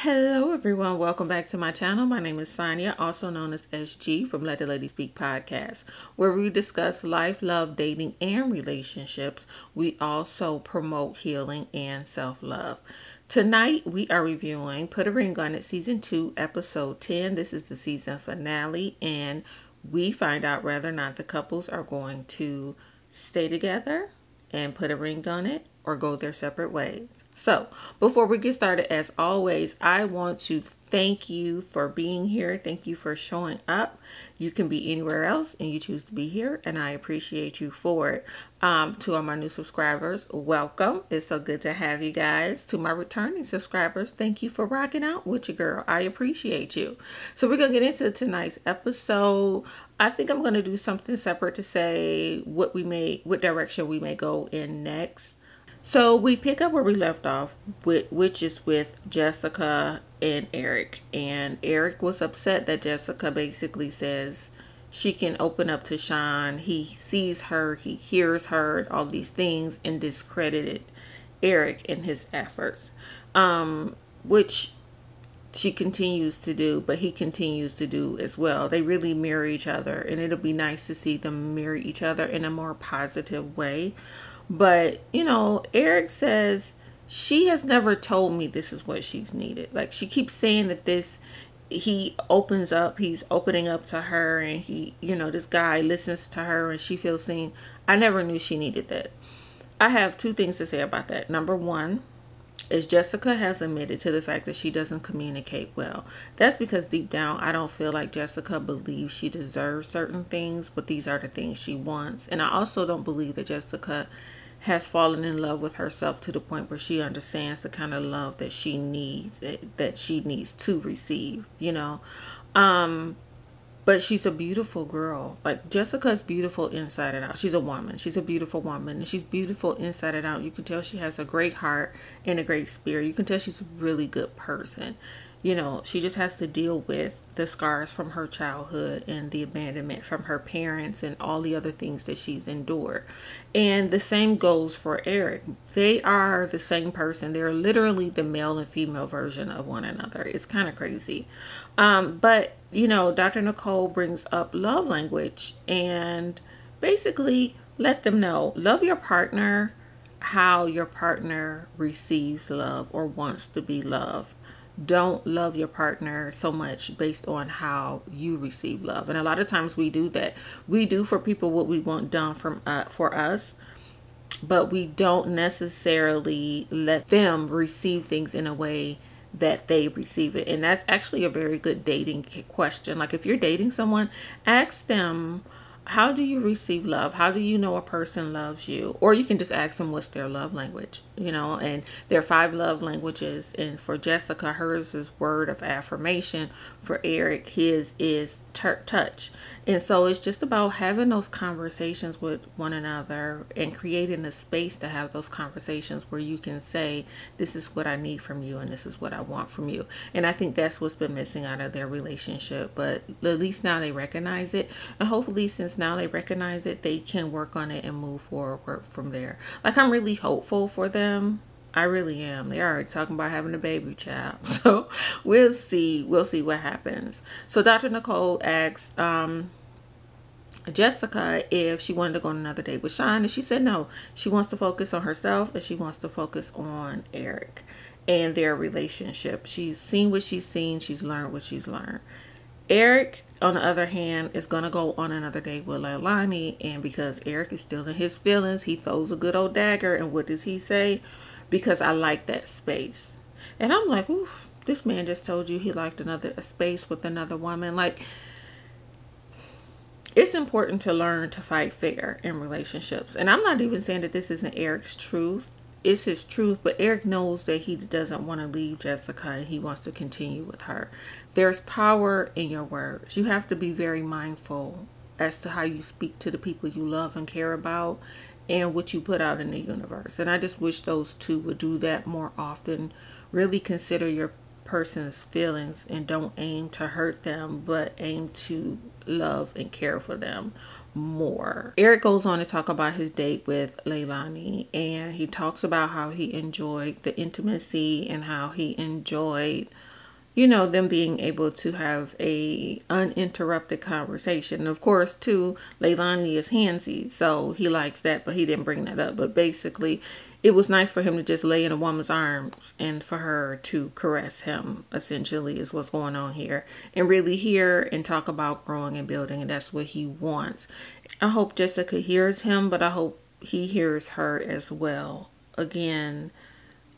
Hello everyone, welcome back to my channel. My name is Sonia, also known as SG from Let the Lady Speak podcast, where we discuss life, love, dating, and relationships. We also promote healing and self-love. Tonight we are reviewing Put a Ring on It Season 2, Episode 10. This is the season finale, and we find out whether or not the couples are going to stay together and put a ring on it or go their separate ways. So before we get started, as always, I want to thank you for being here. Thank you for showing up. You can be anywhere else and you choose to be here, and I appreciate you for it. To all my new subscribers, welcome. It's so good to have you guys. To my returning subscribers, thank you for rocking out with your girl. I appreciate you. So we're gonna get into tonight's episode. I think I'm gonna do something separate to say what direction we may go in next. So we pick up where we left off, which is with Jessica and Eric. And Eric was upset that Jessica basically says she can open up to Sean. He sees her, he hears her, all these things, and discredited Eric in his efforts, which she continues to do, but he continues to do as well. They really mirror each other, and it'll be nice to see them mirror each other in a more positive way. But, Eric says she has never told me this is what she's needed. Like, she keeps saying that he's opening up to her, and this guy listens to her and she feels seen. I never knew she needed that. I have two things to say about that. Number one is Jessica has admitted to the fact that she doesn't communicate well. That's because deep down, I don't feel like Jessica believes she deserves certain things, but these are the things she wants. And I also don't believe that Jessica has fallen in love with herself to the point where she understands the kind of love that she needs to receive, But she's a beautiful girl. Like, Jessica's beautiful inside and out. She's a woman. She's a beautiful woman. And she's beautiful inside and out. You can tell she has a great heart and a great spirit. You can tell she's a really good person. She just has to deal with the scars from her childhood and the abandonment from her parents and all the other things that she's endured. And the same goes for Eric. They are the same person. They're literally the male and female version of one another. It's kind of crazy. But Dr. Nicole brings up love language and basically let them know, love your partner how your partner receives love or wants to be loved. Don't love your partner so much based on how you receive love. And a lot of times we do that. We do for people what we want done for us, but we don't necessarily let them receive things in a way that they receive it. And that's actually a very good dating question. Like, if you're dating someone, ask them, how do you receive love? How do you know a person loves you? Or you can just ask them what's their love language, and there are 5 love languages. And for Jessica, hers is word of affirmation. For Eric, his is touch. And so it's just about having those conversations with one another and creating a space to have those conversations where you can say, this is what I need from you and this is what I want from you. And I think that's what's been missing out of their relationship. But at least now they recognize it. And hopefully, since now they recognize it, they can work on it and move forward from there. Like, I'm really hopeful for them. I really am. They're already talking about having a baby child. So we'll see. We'll see what happens. So Dr. Nicole asks Jessica if she wanted to go on another date with Sean, and she said no. She wants to focus on herself, and she wants to focus on Eric and their relationship. She's seen what she's seen. She's learned what she's learned. Eric, on the other hand, is going to go on another date with Leilani, and because Eric is still in his feelings, he throws a good old dagger, and what does he say? Because I like that space. And I'm like, ooh, this man just told you he liked a space with another woman. Like, it's important to learn to fight fair in relationships. And I'm not even saying that this isn't Eric's truth. It's his truth, but Eric knows that he doesn't want to leave Jessica and he wants to continue with her. There's power in your words. You have to be very mindful as to how you speak to the people you love and care about and what you put out in the universe. And I just wish those two would do that more often. Really consider your person's feelings and don't aim to hurt them, but aim to love and care for them more. Eric goes on to talk about his date with Leilani, and he talks about how he enjoyed the intimacy and how he enjoyed them being able to have a uninterrupted conversation. Of course, too, Leilani is handsy, so he likes that, but he didn't bring that up. But basically, it was nice for him to just lay in a woman's arms and for her to caress him, essentially, is what's going on here. And really hear and talk about growing and building, and that's what he wants. I hope Jessica hears him, but I hope he hears her as well. Again,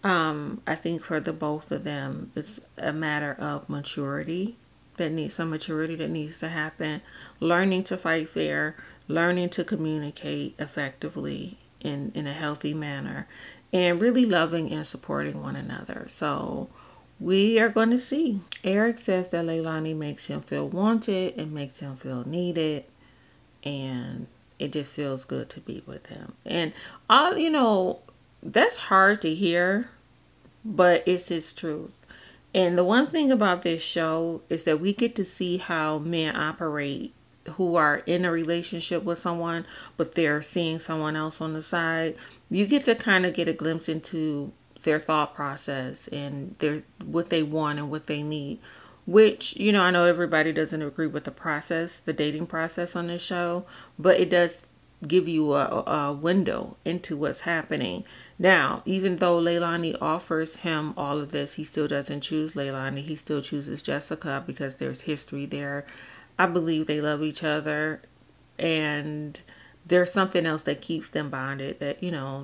I think for the both of them, it's a matter of maturity. Some maturity that needs to happen. Learning to fight fair, learning to communicate effectively in a healthy manner, and really loving and supporting one another. So we are going to see. Eric says that Leilani makes him feel wanted and makes him feel needed, and it just feels good to be with him. And that's hard to hear, but it's his truth. And the one thing about this show is that we get to see how men operate who are in a relationship with someone, but they're seeing someone else on the side. You get to kind of get a glimpse into their thought process and what they want and what they need. Which, I know everybody doesn't agree with the dating process on this show, but it does give you a window into what's happening. Now, even though Leilani offers him all of this, he still doesn't choose Leilani. He still chooses Jessica because there's history there. I believe they love each other, and there's something else that keeps them bonded that,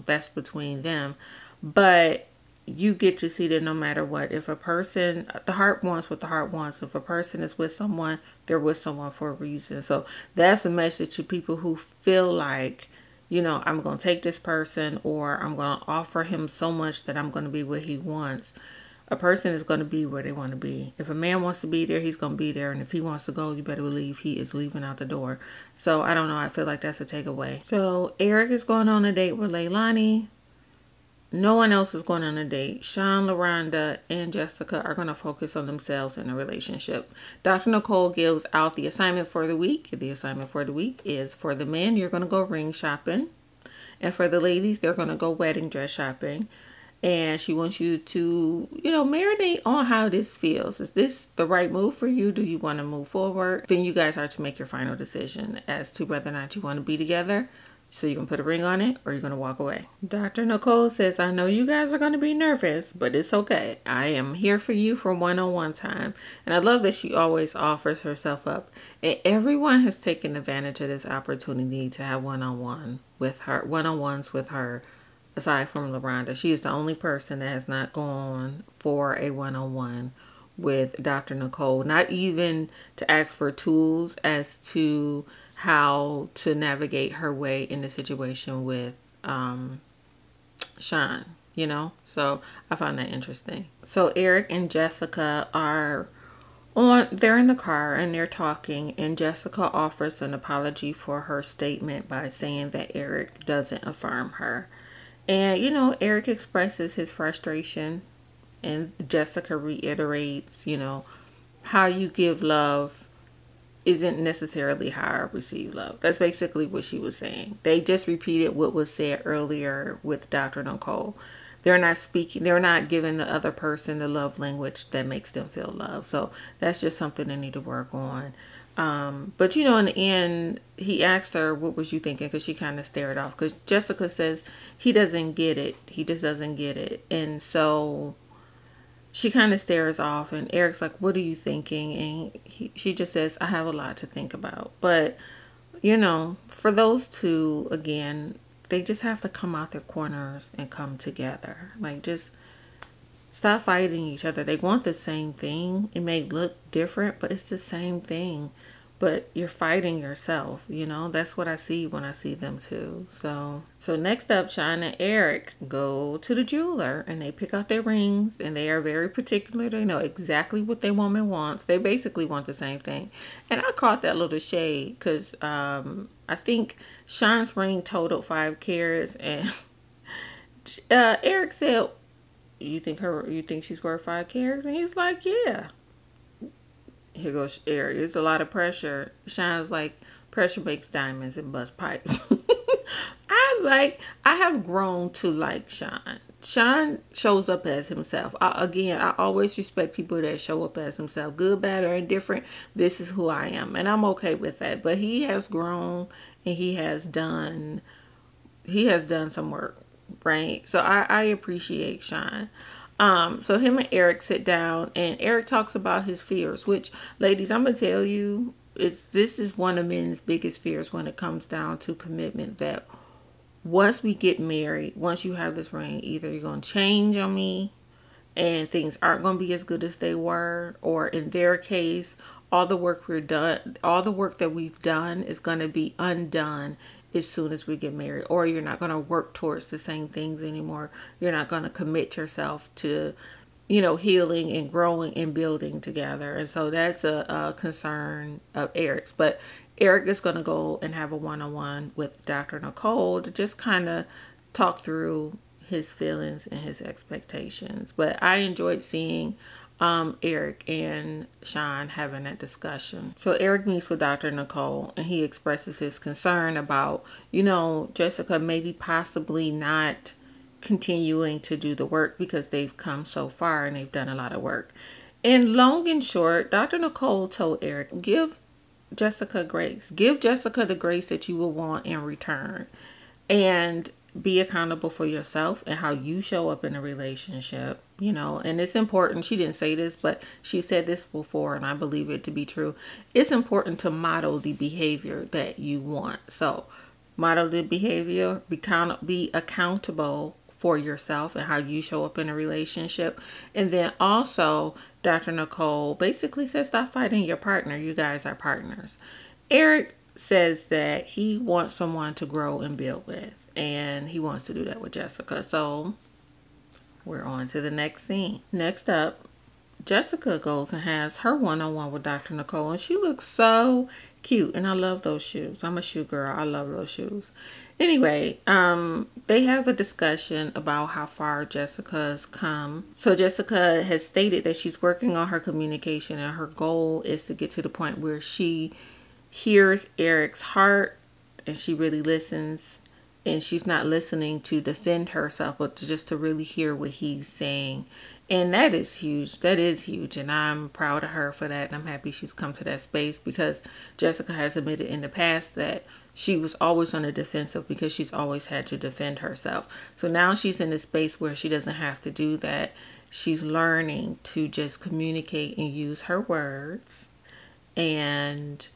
that's between them. But you get to see that no matter what, if a person, the heart wants what the heart wants. If a person is with someone, they're with someone for a reason. So that's a message to people who feel like, I'm going to take this person, or I'm going to offer him so much that I'm going to be what he wants. A person is going to be where they want to be. If a man wants to be there, he's going to be there. And if he wants to go, you better believe he is leaving out the door. So I don't know. I feel like that's a takeaway. So Eric is going on a date with Leilani. No one else is going on a date. Sean, LaRonda, and Jessica are going to focus on themselves in a relationship. Dr. Nicole gives out the assignment for the week. The assignment for the week is for the men, you're going to go ring shopping. And for the ladies, they're going to go wedding dress shopping. And she wants you to, marinate on how this feels. Is this the right move for you? Do you want to move forward? Then you guys are to make your final decision as to whether or not you want to be together. So you can put a ring on it, or you're going to walk away. Dr. Nicole says, I know you guys are going to be nervous, but it's okay. I am here for you for one-on-one time. And I love that she always offers herself up. And everyone has taken advantage of this opportunity to have one-on-ones with her. Aside from LaRonda, she is the only person that has not gone for a one-on-one with Dr. Nicole. Not even to ask for tools as to how to navigate her way in the situation with Sean, So I found that interesting. So Eric and Jessica they're in the car and they're talking, and Jessica offers an apology for her statement by saying that Eric doesn't affirm her. And, Eric expresses his frustration, and Jessica reiterates, how you give love isn't necessarily how I receive love. That's basically what she was saying. They just repeated what was said earlier with Dr. Nicole. They're not giving the other person the love language that makes them feel love. So that's just something they need to work on. But in the end, he asked her, what was you thinking? Because she kind of stared off. Because Jessica says he doesn't get it. He just doesn't get it. And so she kind of stares off. And Eric's like, what are you thinking? And she just says, I have a lot to think about. But, for those two, again, they just have to come out their corners and come together. Like, just stop fighting each other. They want the same thing. It may look different, but it's the same thing. But you're fighting yourself, That's what I see when I see them too. So next up, Sean and Eric go to the jeweler and they pick out their rings, and they are very particular. They know exactly what their woman wants. They basically want the same thing. And I caught that little shade because I think Sean's ring totaled 5 carats, and Eric said, you think she's worth 5 carats? And he's like, yeah. Here goes Eric. It's a lot of pressure. Sean's like, pressure makes diamonds and bust pipes. I Like, I have grown to like Sean. Sean shows up as himself. I always respect people that show up as himself, good, bad, or indifferent. This is who I am, and I'm okay with that. But he has grown, and he has done some work, right? So I appreciate Sean. So him and Eric sit down, and Eric talks about his fears. Which, ladies, I'm gonna tell you, this is one of men's biggest fears when it comes down to commitment. That once we get married, once you have this ring, either you're going to change on me and things aren't going to be as good as they were, or in their case, all the work that we've done is going to be undone as soon as we get married, or you're not going to work towards the same things anymore. You're not going to commit yourself to, healing and growing and building together. And so that's a concern of Eric's. But Eric is going to go and have a one-on-one with Dr. Nicole to just kind of talk through his feelings and his expectations. But I enjoyed seeing Eric and Sean having that discussion. So Eric meets with Dr. Nicole, and he expresses his concern about, Jessica maybe possibly not continuing to do the work because they've come so far and they've done a lot of work. And long and short, Dr. Nicole told Eric, give Jessica grace. Give Jessica the grace that you will want in return. And be accountable for yourself and how you show up in a relationship, and it's important. She didn't say this, but she said this before, and I believe it to be true. It's important to model the behavior that you want. So model the behavior, be accountable for yourself and how you show up in a relationship. And then also, Dr. Nicole basically says, stop fighting your partner. You guys are partners. Eric says that he wants someone to grow and build with, and he wants to do that with Jessica. So we're on to the next scene. Next up, Jessica goes and has her one-on-one with Dr. Nicole, and she looks so cute, and I love those shoes. I'm a shoe girl. I love those shoes. Anyway, they have a discussion about how far Jessica's come. So Jessica has stated that she's working on her communication, and her goal is to get to the point where she hears Eric's heart and she really listens, and she's not listening to defend herself, but just to really hear what he's saying. And that is huge. That is huge. And I'm proud of her for that. And I'm happy she's come to that space, because Jessica has admitted in the past that she was always on the defensive because she's always had to defend herself. So now she's in a space where she doesn't have to do that. She's learning to just communicate and use her words and,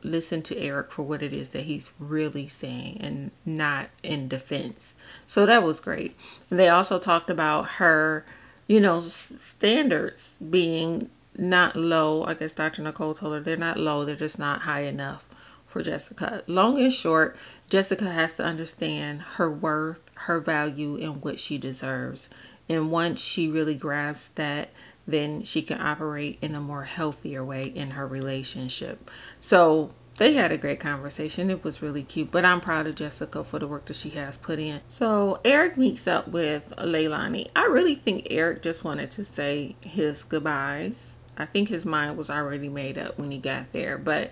listen to Eric for what it is that he's really saying and not in defense. So that was great. They also talked about her, standards being not low. I guess Dr. Nicole told her they're not low. They're just not high enough for Jessica. Long and short, Jessica has to understand her worth, her value, and what she deserves. And once she really grasps that, then she can operate in a more healthier way in her relationship. So they had a great conversation. It was really cute, but I'm proud of Jessica for the work that she has put in. So Eric meets up with Leilani. I really think Eric just wanted to say his goodbyes. I think his mind was already made up when he got there, but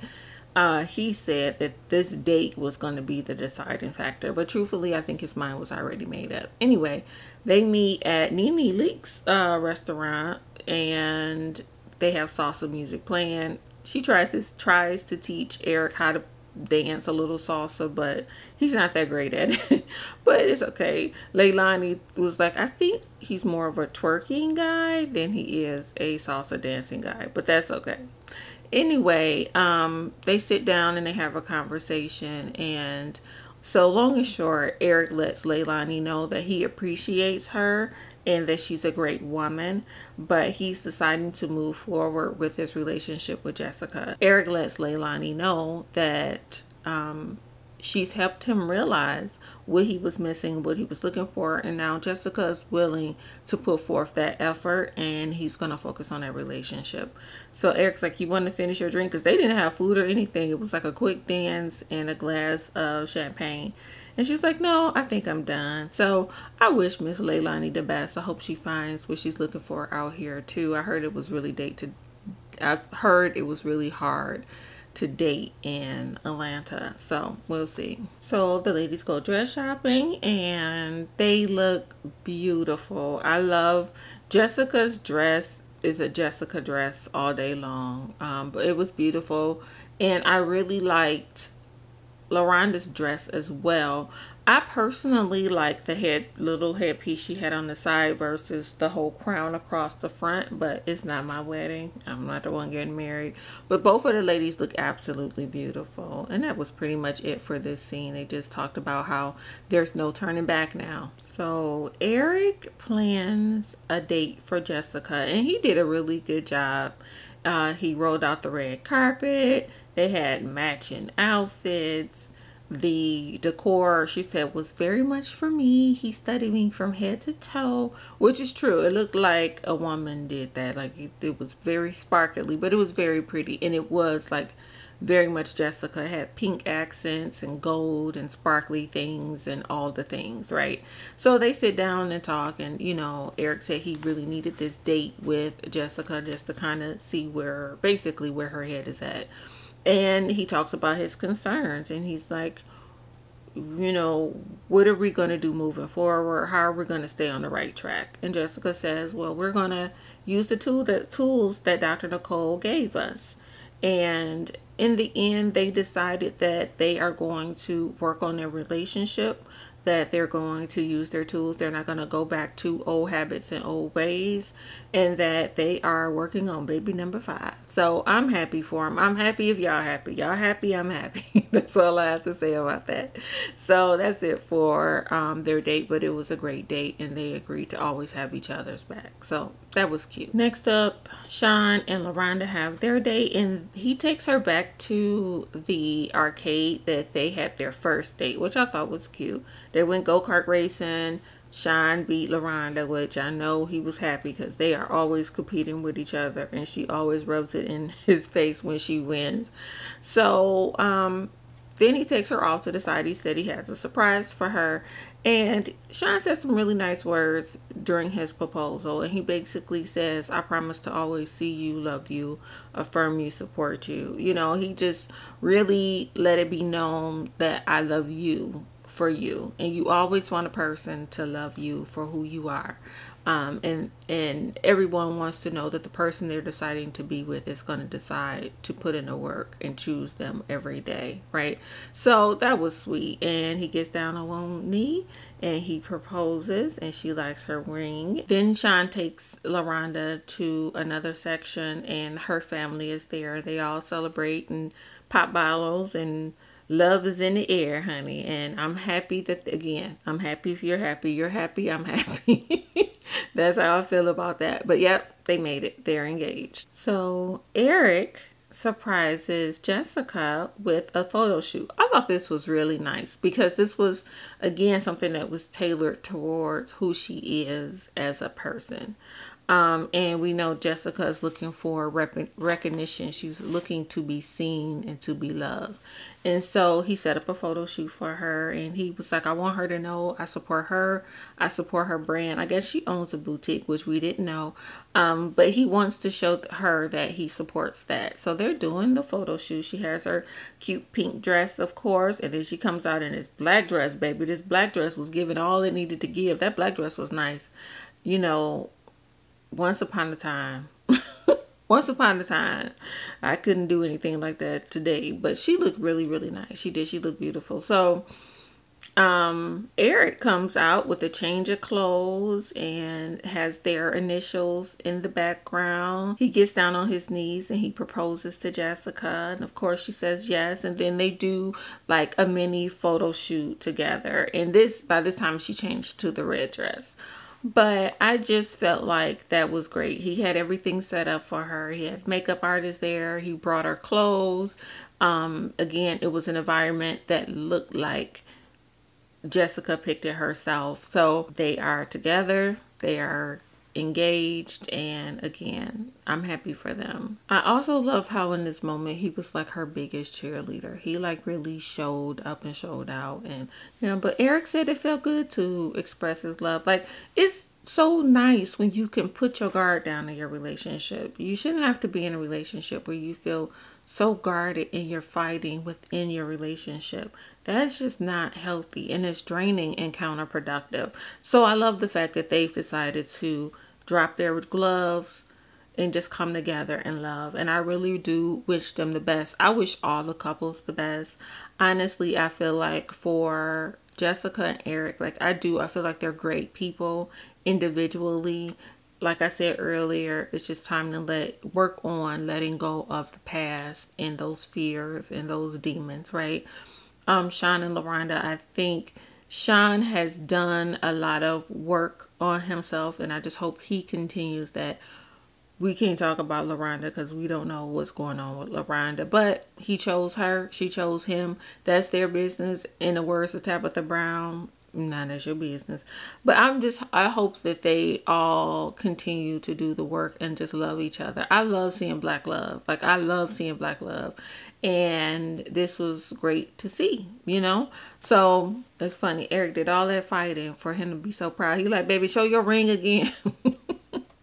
he said that this date was going to be the deciding factor. But truthfully, I think his mind was already made up. Anyway, they meet at Nene Leak's restaurant, and they have salsa music playing. She tries to teach Eric how to dance a little salsa, but he's not that great at it. But it's okay. Leilani was like, I think he's more of a twerking guy than he is a salsa dancing guy, but that's okay. Anyway, they sit down and they have a conversation, and so long and short, Eric lets Leilani know that he appreciates her and that she's a great woman, but he's deciding to move forward with his relationship with Jessica. Eric lets Leilani know that she's helped him realize what he was missing, what he was looking for, and now Jessica is willing to put forth that effort, and he's going to focus on that relationship. So Eric's like, you want to finish your drink? Because they didn't have food or anything. It was like a quick dance and a glass of champagne. And she's like, no, I think I'm done. So I wish Miss Leilani the best. I hope she finds what she's looking for out here too. I heard it was really hard to date in Atlanta. So we'll see. So the ladies go dress shopping and they look beautiful. I love Jessica's dress. Is a Jessica dress all day long. But it was beautiful. And I really liked LaRonda's dress as well. I personally like the little headpiece she had on the side versus the whole crown across the front, but it's not my wedding. I'm not the one getting married. But both of the ladies look absolutely beautiful. And that was pretty much it for this scene. They just talked about how there's no turning back now. So Eric plans a date for Jessica, and he did a really good job. He rolled out the red carpet. They had matching outfits. The decor, she said, was very much for me. He studied me from head to toe, which is true. It looked like a woman did that. Like it was very sparkly, but it was very pretty. And it was like very much Jessica. It had pink accents and gold and sparkly things and all the things, right? So they sit down and talk, and Eric said he really needed this date with Jessica just to kind of see basically where her head is at. And he talks about his concerns, and he's like, what are we going to do moving forward? How are we going to stay on the right track? And Jessica says, well, we're going to use the tools that Dr. Nicole gave us. And in the end, they decided that they are going to work on their relationship, that they're going to use their tools. They're not going to go back to old habits and old ways, and that they are working on baby number 5. So I'm happy for them. I'm happy if y'all happy. Y'all happy, I'm happy. That's all I have to say about that. So that's it for their date, but it was a great date, and they agreed to always have each other's back. So that was cute. Next up, Sean and LaRonda have their date, and he takes her back to the arcade that they had their first date, which I thought was cute. They went go-kart racing. Sean beat LaRonda, which I know he was happy because they are always competing with each other, and she always rubs it in his face when she wins. So then he takes her off to the side. He said he has a surprise for her, and Sean said some really nice words during his proposal, and he basically says, I promise to always see you, love you, affirm you, support you. He just really let it be known that I love you for you, and you always want a person to love you for who you are. And everyone wants to know that the person they're deciding to be with is going to decide to put in the work and choose them every day, right? So that was sweet. And he gets down on one knee and he proposes, and she likes her ring. Then Sean takes LaRonda to another section, and her family is there. They all celebrate and pop bottles, and love is in the air, honey. And I'm happy I'm happy if you're happy, I'm happy. That's how I feel about that. But yep, they made it. They're engaged. So Eric surprises Jessica with a photo shoot. I thought this was really nice because this was, again, something that was tailored towards who she is as a person. And we know Jessica is looking for recognition. She's looking to be seen and to be loved. And so he set up a photo shoot for her, and he was like, I want her to know I support her. I support her brand. I guess she owns a boutique, which we didn't know. But he wants to show her that he supports that. So they're doing the photo shoot. She has her cute pink dress, of course. And then she comes out in this black dress, baby. This black dress was giving all it needed to give. That black dress was nice. Once upon a time, I couldn't do anything like that today, but she looked really, really nice. She did. She looked beautiful. So, Eric comes out with a change of clothes and has their initials in the background. He gets down on his knees and he proposes to Jessica. And of course she says yes. And then they do like a mini photo shoot together. And by this time she changed to the red dress. But I just felt like that was great. He had everything set up for her. He had makeup artists there. He brought her clothes. Again, it was an environment that looked like Jessica picked it herself. So they are together. They are engaged, and again, I'm happy for them. I also love how in this moment he was like her biggest cheerleader. He like really showed up and showed out, and but Eric said it felt good to express his love. Like, it's so nice when you can put your guard down in your relationship. You shouldn't have to be in a relationship where you feel so guarded and you're fighting within your relationship. That's just not healthy, and it's draining and counterproductive. So I love the fact that they've decided to drop their gloves and just come together in love. And I really do wish them the best. I wish all the couples the best. Honestly, I feel like for Jessica and Eric, I feel like they're great people individually. Like I said earlier, it's just time to work on letting go of the past and those fears and those demons, right? Sean and LaRonda, I think Sean has done a lot of work on himself, and I just hope he continues that. We can't talk about LaRonda because we don't know what's going on with LaRonda, but he chose her. She chose him. That's their business. In the words of Tabitha Brown, none of your business. But I hope that they all continue to do the work and just love each other. I love seeing black love. I love seeing black love. And this was great to see, So it's funny. Eric did all that fighting for him to be so proud. He like, baby, show your ring again.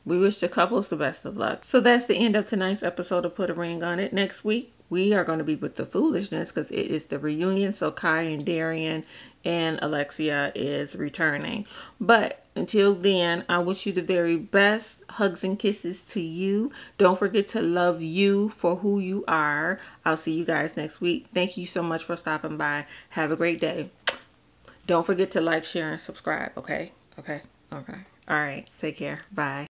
We wish the couples the best of luck. So that's the end of tonight's episode of Put a Ring on It. Next week, we are going to be with the foolishness because it is the reunion. So Kai and Darian and Alexia is returning. But until then, I wish you the very best. Hugs and kisses to you. Don't forget to love you for who you are. I'll see you guys next week. Thank you so much for stopping by. Have a great day. Don't forget to like, share, and subscribe. Okay? Okay. All right. Take care. Bye.